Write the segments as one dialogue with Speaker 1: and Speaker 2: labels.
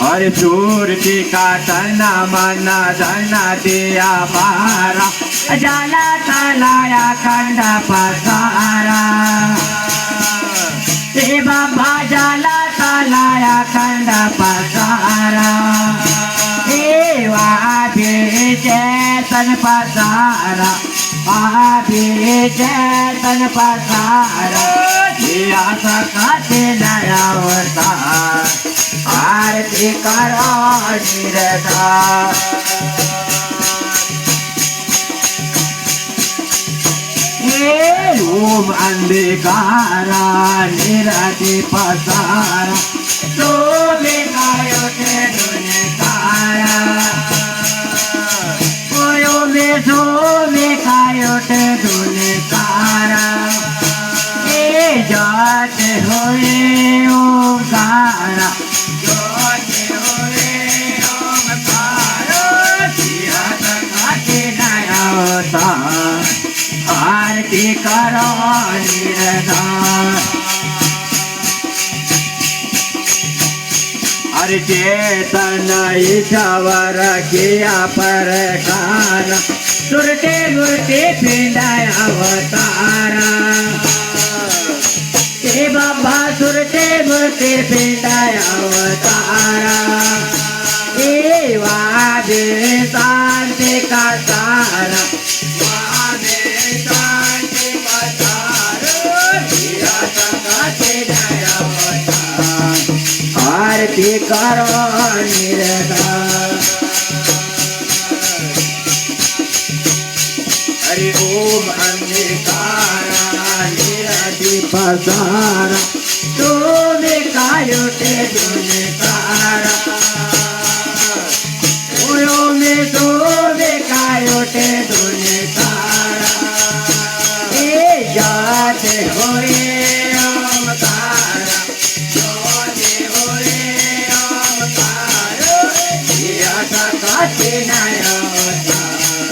Speaker 1: हर सूरती का तना मना धना दिया पारा जाला तलाया खंड पसारा रे बाबा जाला तलाया खंड पसारा वाभी चैतन पसारा वाभी चैतन पसारा दिया सकते नया अवतार आरती करो निरधार ओम अंधकारा निरति पसारा तो गायो ते दुनिकारा ओयो में सो में गायो ते दुनिकारा जाते होए ओंकारा आरती करो निरधार हर चेतन ईश्वर किया परकार सुरते गुरते पिंडाय अवतारा हे बाबा सुरते गुरते पिंडाय अवतारा हे वादे शांति का सारा आरती करो निरधार हरि ओम अंधकारा निरति पसारा तुम कायो ते दुनिकारा ओयो में तुम कायो ते दुनिकारा जाते होए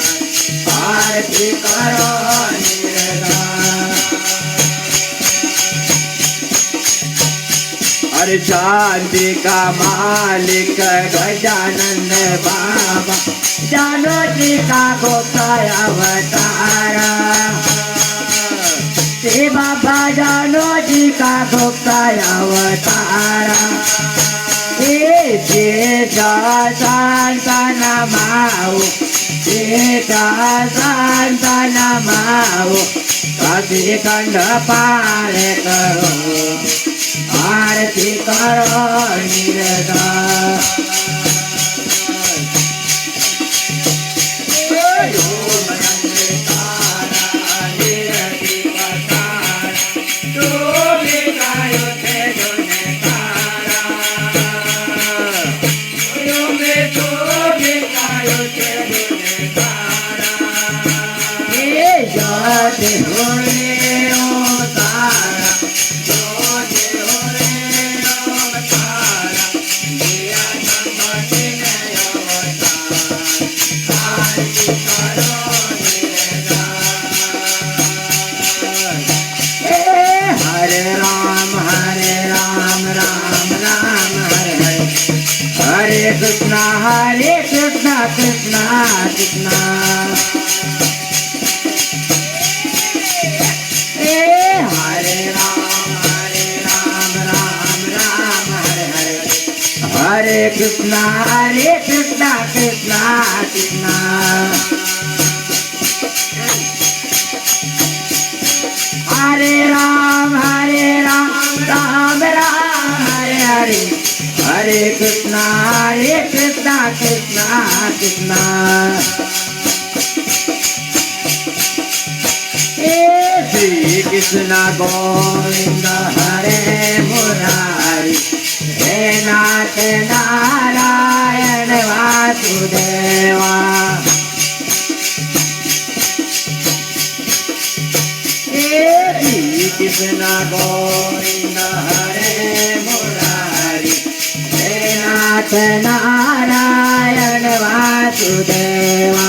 Speaker 1: आरती करो निरधार हर शांति का मालिक गजानन बाबा जानो जी का गुप्ता अवतारा श्री बाबा जानो जी का गुप्ता अवतारा संतनमाओ संतनमाओ कभी कंड पार करो आरती करो निरंतर Hare Krishna, Krishna Krishna. Hare Ram, Ram Ram, Hare Hare. Hare Krishna, Krishna Krishna. Hare Ram, Ram Ram, Hare Hare. Hare Krishna, Krishna Krishna. Shri Krishna Govinda Hare Murari He Nath Narayana Vasudeva Shri Krishna Govinda Hare Murari Nath Narayana Vasudeva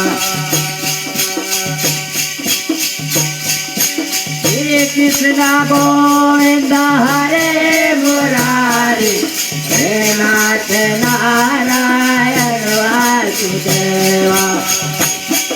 Speaker 1: Shri Krishna Govinda Hare